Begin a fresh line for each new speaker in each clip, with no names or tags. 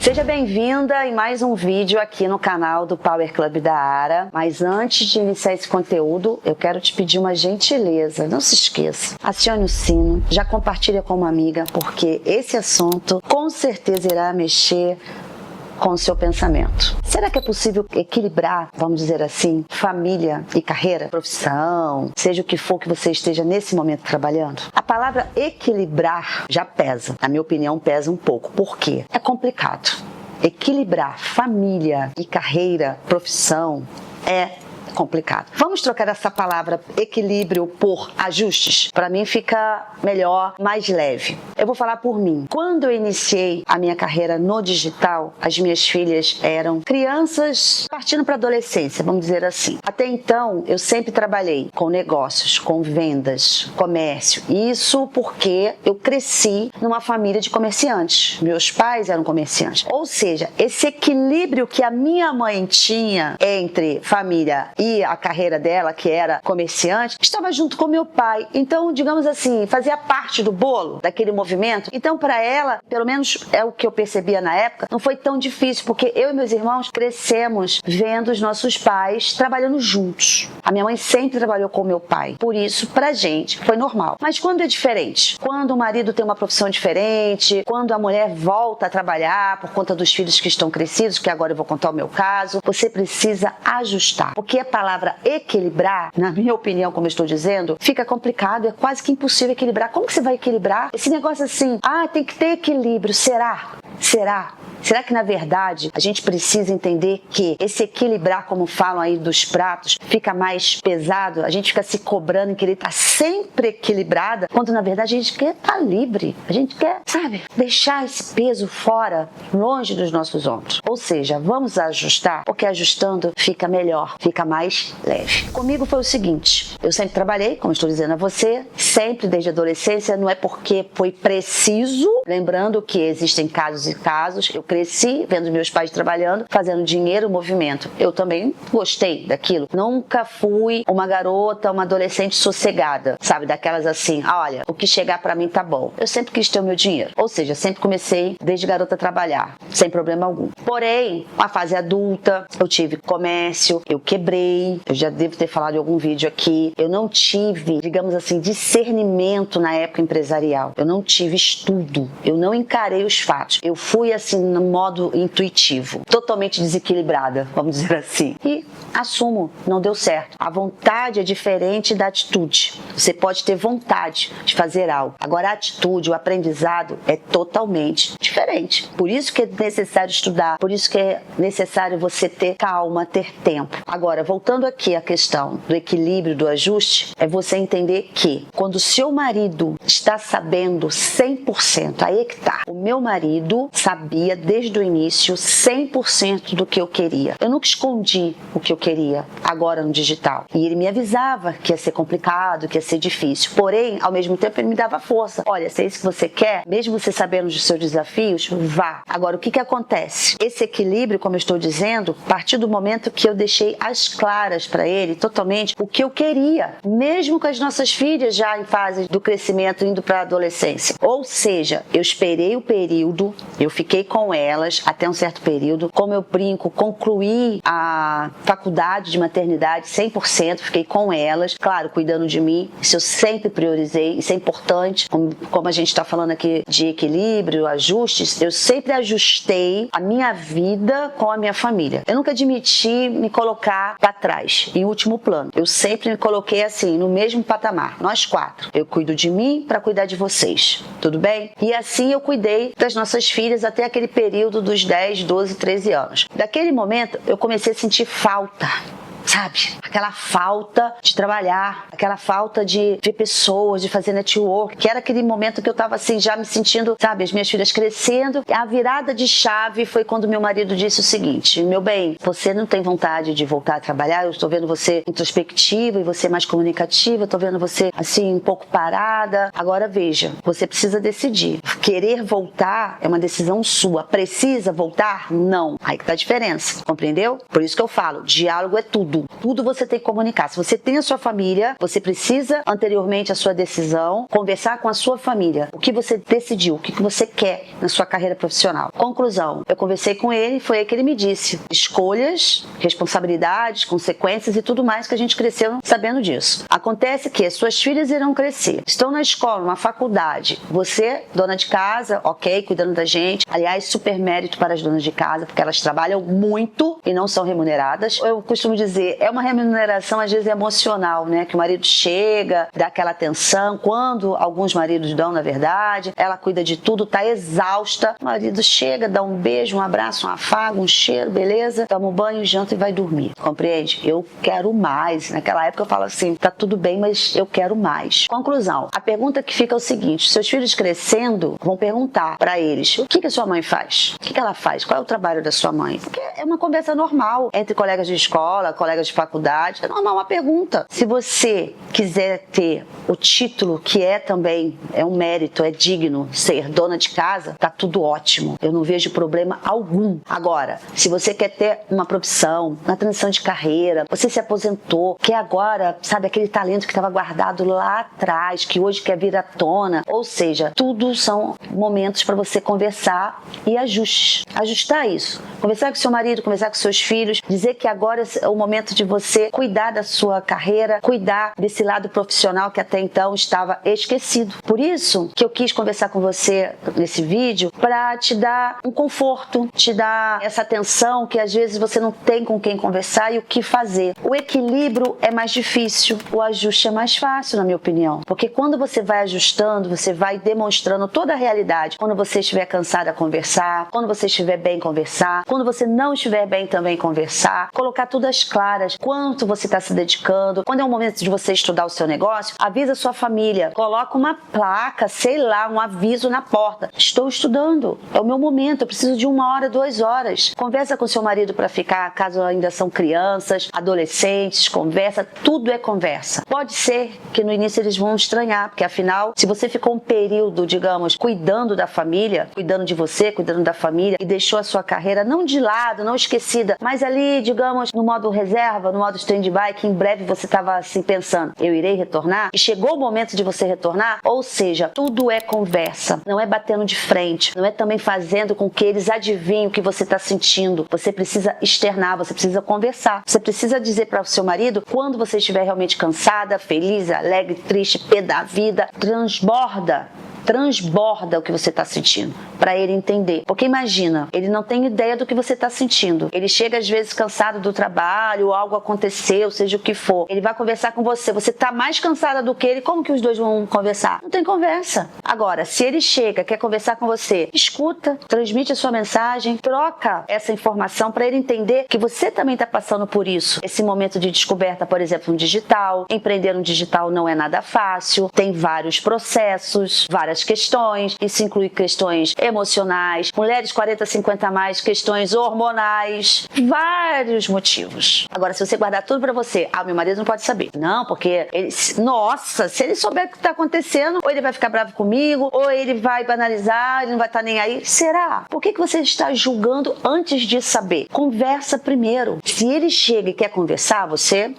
Seja bem-vinda em mais um vídeo aqui no canal do Power Club da Ara. Mas antes de iniciar esse conteúdo, eu quero te pedir uma gentileza. Não se esqueça, acione o sino, já compartilha com uma amiga, porque esse assunto com certeza irá mexer com o seu pensamento. Será que é possível equilibrar, vamos dizer assim, família e carreira, profissão, seja o que for que você esteja nesse momento trabalhando? A palavra equilibrar já pesa. Na minha opinião, pesa um pouco. Por quê? É complicado. Equilibrar família e carreira, profissão, é complicado. Vamos trocar essa palavra equilíbrio por ajustes? Para mim fica melhor, mais leve. Eu vou falar por mim. Quando eu iniciei a minha carreira no digital, as minhas filhas eram crianças partindo para a adolescência, vamos dizer assim. Até então, eu sempre trabalhei com negócios, com vendas, comércio. Isso porque eu cresci numa família de comerciantes. Meus pais eram comerciantes. Ou seja, esse equilíbrio que a minha mãe tinha entre família e a carreira dela, que era comerciante, estava junto com meu pai. Então, digamos assim, fazia parte do bolo, daquele movimento. Então, para ela, pelo menos é o que eu percebia na época, não foi tão difícil, porque eu e meus irmãos crescemos vendo os nossos pais trabalhando juntos. A minha mãe sempre trabalhou com meu pai. Por isso, pra gente, foi normal. Mas quando é diferente? Quando o marido tem uma profissão diferente, quando a mulher volta a trabalhar por conta dos filhos que estão crescidos, que agora eu vou contar o meu caso, você precisa ajustar. Porque a palavra equilibrar, na minha opinião, como eu estou dizendo, fica complicado, é quase que impossível equilibrar. Como que você vai equilibrar? Esse negócio assim, tem que ter equilíbrio, será? Será que na verdade a gente precisa entender que esse equilibrar, como falam aí dos pratos, fica mais pesado? A gente fica se cobrando em querer estar sempre equilibrada, quando na verdade a gente quer estar livre. A gente quer, deixar esse peso fora, longe dos nossos ombros. Ou seja, vamos ajustar, porque ajustando fica melhor, fica mais leve. Comigo foi o seguinte, eu sempre trabalhei, como estou dizendo a você, sempre desde a adolescência, não é porque foi preciso, lembrando que existem casos e casos, eu cresci vendo meus pais trabalhando, fazendo dinheiro, movimento. Eu também gostei daquilo. Nunca fui uma garota, uma adolescente sossegada, daquelas assim, olha, o que chegar pra mim tá bom. Eu sempre quis ter o meu dinheiro. Ou seja, sempre comecei desde garota a trabalhar, sem problema algum. Porém, a fase adulta, eu tive comércio, eu quebrei, eu já devo ter falado em algum vídeo aqui, eu não tive, digamos assim, discernimento na época empresarial. Eu não tive estudo, eu não encarei os fatos. Eu fui assim, no modo intuitivo, totalmente desequilibrada, vamos dizer assim. E assumo, não deu certo. A vontade é diferente da atitude. Você pode ter vontade de fazer algo. Agora a atitude, o aprendizado é totalmente diferente. Por isso que é necessário estudar, por isso que é necessário você ter calma, ter tempo. Agora, voltando aqui à questão do equilíbrio, do ajuste, é você entender que quando o seu marido está sabendo 100%, aí é que tá. O meu marido sabia desde o início 100% do que eu queria. Eu nunca escondi o que eu queria agora no digital. E ele me avisava que ia ser complicado, que ia ser difícil. Porém, ao mesmo tempo, ele me dava força. Olha, se é isso que você quer, mesmo você sabendo dos seus desafios, vá. Agora, o que acontece? Esse equilíbrio, como eu estou dizendo, a partir do momento que eu deixei às claras para ele totalmente o que eu queria, mesmo com as nossas filhas já em fase do crescimento, indo para a adolescência. Ou seja, eu esperei o período, eu fiquei com elas até um certo período, como eu brinco, concluí a faculdade de maternidade 100%, fiquei com elas, claro, cuidando de mim, isso eu sempre priorizei, isso é importante, como a gente está falando aqui de equilíbrio, ajustes, eu sempre ajustei a minha vida com a minha família. Eu nunca admiti me colocar para trás, em último plano. Eu sempre me coloquei assim, no mesmo patamar, nós quatro. Eu cuido de mim para cuidar de vocês, tudo bem? E assim eu cuidei das nossas filhas até aquele período dos 10, 12, 13 anos. Daquele momento eu comecei a sentir falta. Aquela falta de trabalhar, aquela falta de ver pessoas, de fazer network, que era aquele momento que eu tava assim, já me sentindo, as minhas filhas crescendo. A virada de chave foi quando meu marido disse o seguinte: meu bem, você não tem vontade de voltar a trabalhar? Eu estou vendo você introspectiva e você mais comunicativa, eu tô vendo você assim, um pouco parada. Agora veja, você precisa decidir. Querer voltar é uma decisão sua. Precisa voltar? Não. Aí que tá a diferença, compreendeu? Por isso que eu falo, diálogo é tudo. Tudo você tem que comunicar. Se você tem a sua família, você precisa, anteriormente à sua decisão, conversar com a sua família. O que você decidiu, o que você quer na sua carreira profissional. Conclusão, eu conversei com ele, foi aí que ele me disse. Escolhas, responsabilidades, consequências e tudo mais que a gente cresceu sabendo disso. Acontece que suas filhas irão crescer. Estão na escola, numa faculdade. Você, dona de casa, ok, cuidando da gente. Aliás, super mérito para as donas de casa, porque elas trabalham muito e não são remuneradas. Eu costumo dizer, é uma remuneração às vezes emocional, né? Que o marido chega, dá aquela atenção, quando alguns maridos dão, na verdade, ela cuida de tudo, tá exausta, o marido chega, dá um beijo, um abraço, um afago, um cheiro, beleza, toma um banho, janta e vai dormir, compreende? Eu quero mais. Naquela época eu falo assim, tá tudo bem, mas eu quero mais. Conclusão, a pergunta que fica é o seguinte, seus filhos crescendo vão perguntar pra eles, o que a sua mãe faz? O que ela faz? Qual é o trabalho da sua mãe? Porque é uma conversa normal entre colegas de escola, colegas de faculdade, é normal uma pergunta. Se você quiser ter o título, que é também, é um mérito, é digno, ser dona de casa, tá tudo ótimo. Eu não vejo problema algum. Agora, se você quer ter uma profissão, uma transição de carreira, você se aposentou, quer agora, sabe, aquele talento que estava guardado lá atrás, que hoje quer vir à tona, ou seja, tudo são momentos para você conversar e ajustes. Ajustar isso. Conversar com seu marido, conversar com seus filhos, dizer que agora é o momento de você cuidar da sua carreira, cuidar desse lado profissional que até então estava esquecido. Por isso que eu quis conversar com você nesse vídeo para te dar um conforto, te dar essa atenção que às vezes você não tem com quem conversar e o que fazer. O equilíbrio é mais difícil, o ajuste é mais fácil, na minha opinião. Porque quando você vai ajustando, você vai demonstrando toda a realidade. Quando você estiver cansada, conversar. Quando você estiver bem, conversar. Quando você não estiver bem, também conversar. Colocar tudo às claras. Quanto você está se dedicando. Quando é o momento de você estudar o seu negócio, avisa a sua família. Coloca uma placa, sei lá, um aviso na porta. Estou estudando. É o meu momento. Eu preciso de 1 hora, 2 horas. Conversa com seu marido para ficar, caso ainda são crianças, adolescentes, conversa. Tudo é conversa. Pode ser que no início eles vão estranhar, porque afinal, se você ficou um período, digamos, cuidando da família, cuidando de você, cuidando da família e deixou a sua carreira não de lado, não esquecida, mas ali, digamos, no modo reserva, no modo stand-by, que em breve você estava assim pensando, eu irei retornar? E chegou o momento de você retornar? Ou seja, tudo é conversa, não é batendo de frente, não é também fazendo com que eles adivinhem o que você está sentindo. Você precisa externar, você precisa conversar, você precisa dizer para o seu marido quando você estiver realmente cansada, feliz, alegre, triste, pé da vida, transborda o que você está sentindo, para ele entender. Porque imagina, ele não tem ideia do que você está sentindo. Ele chega às vezes cansado do trabalho, algo aconteceu, seja o que for. Ele vai conversar com você. Você está mais cansada do que ele, como que os dois vão conversar? Não tem conversa. Agora, se ele chega, quer conversar com você, escuta, transmite a sua mensagem, troca essa informação para ele entender que você também está passando por isso. Esse momento de descoberta, por exemplo, no digital. Empreender no digital não é nada fácil. Tem vários processos, várias questões, isso inclui questões emocionais, mulheres 40, 50 a mais, questões hormonais, vários motivos. Agora, se você guardar tudo pra você, meu marido não pode saber. Não, porque ele, nossa, se ele souber o que tá acontecendo, ou ele vai ficar bravo comigo, ou ele vai banalizar, ele não vai estar nem aí. Será? Por que você está julgando antes de saber? Conversa primeiro. Se ele chega e quer conversar, você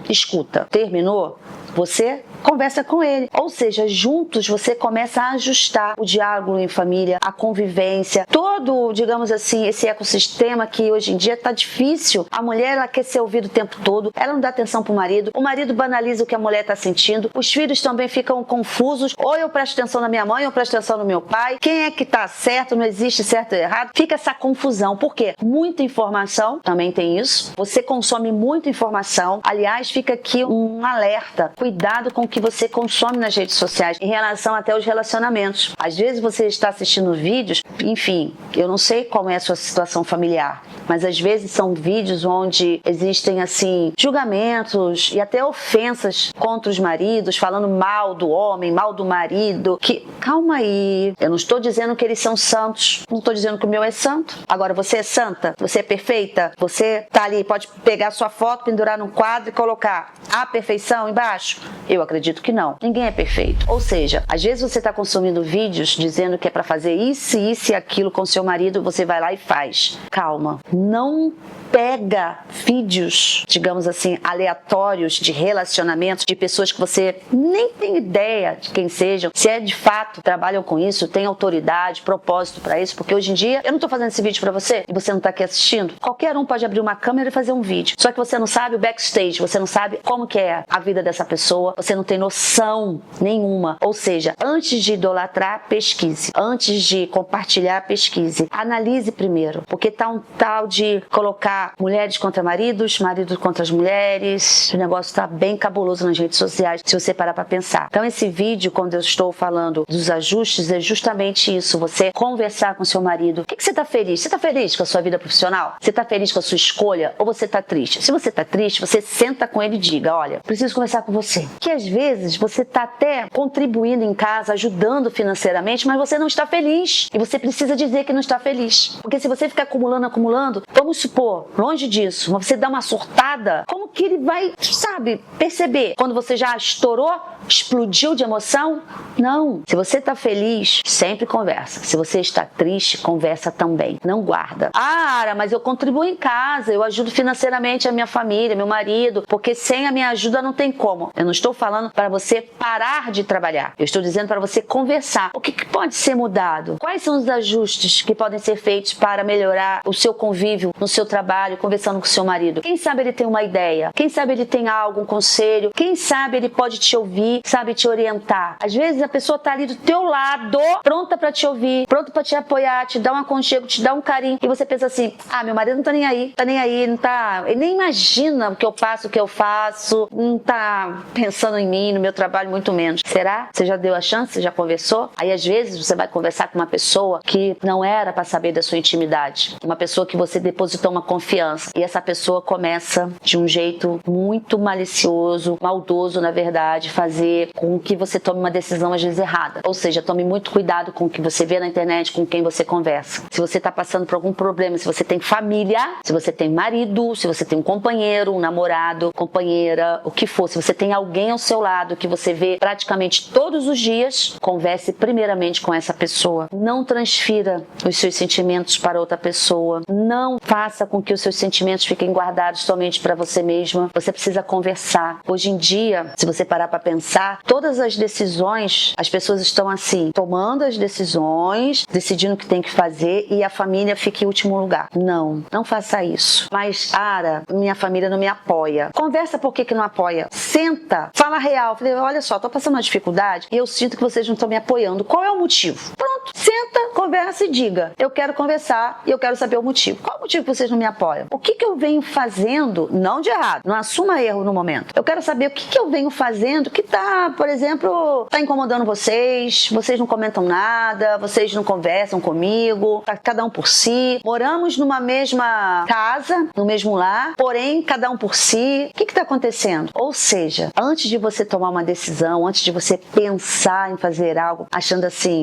escuta. Terminou? Você conversa com ele. Ou seja, juntos você começa a ajustar o diálogo em família, a convivência, todo, digamos assim, esse ecossistema que hoje em dia está difícil. A mulher, ela quer ser ouvida o tempo todo, ela não dá atenção pro marido, o marido banaliza o que a mulher está sentindo, os filhos também ficam confusos, ou eu presto atenção na minha mãe, ou eu presto atenção no meu pai, quem é que tá certo, não existe certo ou errado, fica essa confusão. Por quê? Muita informação, também tem isso, você consome muita informação. Aliás, fica aqui um alerta, cuidado com o que você consome nas redes sociais em relação até aos relacionamentos. Às vezes você está assistindo vídeos, enfim, eu não sei como é a sua situação familiar, mas às vezes são vídeos onde existem assim julgamentos e até ofensas contra os maridos, falando mal do homem, mal do marido, que calma aí, eu não estou dizendo que eles são santos, não estou dizendo que o meu é santo. Agora, você é santa? Você é perfeita? Você tá ali, pode pegar sua foto, pendurar num quadro e colocar a perfeição embaixo? Eu acredito acredito que não. Ninguém é perfeito. Ou seja, às vezes você está consumindo vídeos dizendo que é para fazer isso e aquilo com seu marido, você vai lá e faz. Calma. Não pega vídeos, digamos assim, aleatórios de relacionamentos de pessoas que você nem tem ideia de quem sejam, se é de fato trabalham com isso, tem autoridade, propósito para isso, porque hoje em dia eu não tô fazendo esse vídeo para você e você não tá aqui assistindo. Qualquer um pode abrir uma câmera e fazer um vídeo. Só que você não sabe o backstage, você não sabe como que é a vida dessa pessoa, você não tem noção nenhuma. Ou seja, antes de idolatrar, pesquise. Antes de compartilhar, pesquise. Analise primeiro, porque tá um tal de colocar mulheres contra maridos, maridos contra as mulheres. O negócio tá bem cabuloso nas redes sociais, se você parar pra pensar. Então esse vídeo, quando eu estou falando dos ajustes, é justamente isso. Você conversar com seu marido. O que você tá feliz? Você tá feliz com a sua vida profissional? Você tá feliz com a sua escolha? Ou você tá triste? Se você tá triste, você senta com ele e diga, olha, preciso conversar com você. Que às vezes você tá até contribuindo em casa, ajudando financeiramente, mas você não está feliz. E você precisa dizer que não está feliz. Porque se você ficar acumulando, vamos supor, longe disso, você dá uma surtada, como que ele vai, sabe, perceber? Quando você já estourou, explodiu de emoção? Não. Se você está feliz, sempre conversa. Se você está triste, conversa também. Não guarda. Ah, Ara, mas eu contribuo em casa, eu ajudo financeiramente a minha família, meu marido, porque sem a minha ajuda não tem como. Eu não estou falando para você parar de trabalhar. Eu estou dizendo para você conversar. O que pode ser mudado? Quais são os ajustes que podem ser feitos para melhorar o seu convívio no seu trabalho, conversando com o seu marido? Quem sabe ele tem uma ideia? Quem sabe ele tem algo, um conselho? Quem sabe ele pode te ouvir, sabe te orientar? Às vezes a pessoa tá ali do teu lado, pronta para te ouvir, pronta para te apoiar, te dar um aconchego, te dar um carinho, e você pensa assim, ah, meu marido não tá nem aí, não tá, ele nem imagina o que eu passo, o que eu faço, não tá pensando em mim, no meu trabalho, muito menos. Será? Você já deu a chance? Você já conversou? Aí às vezes você vai conversar com uma pessoa que não era para saber da sua intimidade, uma pessoa que você depositou uma confiança, e essa pessoa começa de um jeito muito malicioso, maldoso, na verdade, fazer com que você tome uma decisão às vezes errada. Ou seja, tome muito cuidado com o que você vê na internet, com quem você conversa. Se você está passando por algum problema, se você tem família, se você tem marido, se você tem um companheiro, um namorado, companheira, o que for, se você tem alguém ao seu lado que você vê praticamente todos os dias, converse primeiramente com essa pessoa. Não transfira os seus sentimentos para outra pessoa. Não faça com que os seus sentimentos fiquem guardados somente para você mesma. Você precisa conversar. Hoje em dia, se você parar para pensar, todas as decisões, as pessoas estão assim, tomando as decisões, decidindo o que tem que fazer, e a família fica em último lugar. Não faça isso. Mas, Ara, minha família não me apoia. Conversa por que não apoia. Senta, fala real. Falei, olha só, tô passando uma dificuldade e eu sinto que vocês não estão me apoiando. Qual é o motivo? Pronto, senta, conversa e diga. Eu quero conversar e eu quero saber o motivo. Qual é o motivo que vocês não me apoiam? O que eu venho fazendo, não de errado, não assuma erro no momento. Eu quero saber o que eu venho fazendo que tá, por exemplo, tá incomodando vocês não comentam nada, vocês não conversam comigo, tá cada um por si. Moramos numa mesma casa, no mesmo lar, porém, cada um por si. O que tá acontecendo? Ou seja, antes de você tomar uma decisão, antes de você pensar em fazer algo,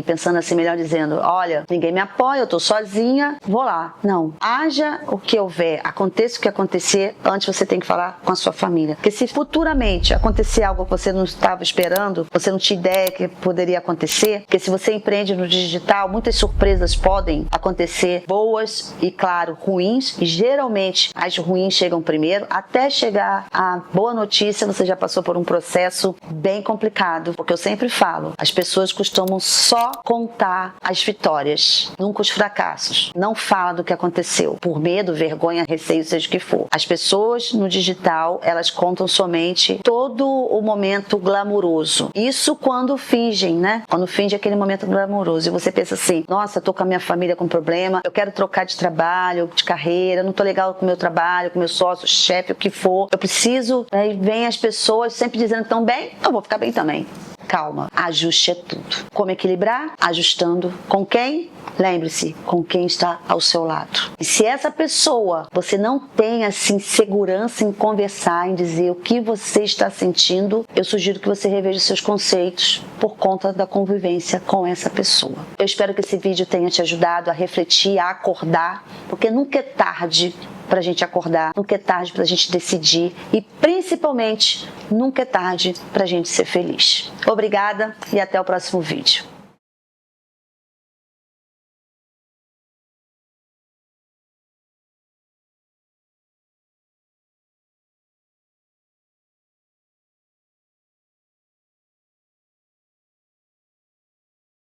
pensando assim, melhor dizendo, olha, ninguém me apoia, eu tô sozinha, vou lá. Não. Haja o que houver, aconteça o que acontecer, antes você tem que falar com a sua família. Porque se futuramente acontecer algo que você não estava esperando, você não tinha ideia que poderia acontecer, porque se você empreende no digital, muitas surpresas podem acontecer, boas e, claro, ruins, e geralmente as ruins chegam primeiro, até chegar a boa notícia, você já passou por um processo bem complicado, porque eu sempre falo, as pessoas costumam só contar as vitórias, nunca os fracassos. Não fala do que aconteceu, por medo, vergonha, receio, seja o que for. As pessoas no digital, elas contam somente todo o momento glamuroso. Isso quando fingem, né? Quando finge aquele momento glamuroso. E você pensa assim, nossa, tô com a minha família com problema, eu quero trocar de trabalho, de carreira, não tô legal com o meu trabalho, com o meu sócio, chefe, o que for. Eu preciso, aí vem as pessoas sempre dizendo que estão bem, eu vou ficar bem também. Calma, ajuste é tudo. Como equilibrar? Ajustando. Com quem? Lembre-se, com quem está ao seu lado. E se essa pessoa, você não tem assim segurança em conversar, em dizer o que você está sentindo, eu sugiro que você reveja seus conceitos por conta da convivência com essa pessoa. Eu espero que esse vídeo tenha te ajudado a refletir, a acordar, porque nunca é tarde pra gente acordar, nunca é tarde pra gente decidir e, principalmente, nunca é tarde pra gente ser feliz. Obrigada e até o próximo vídeo.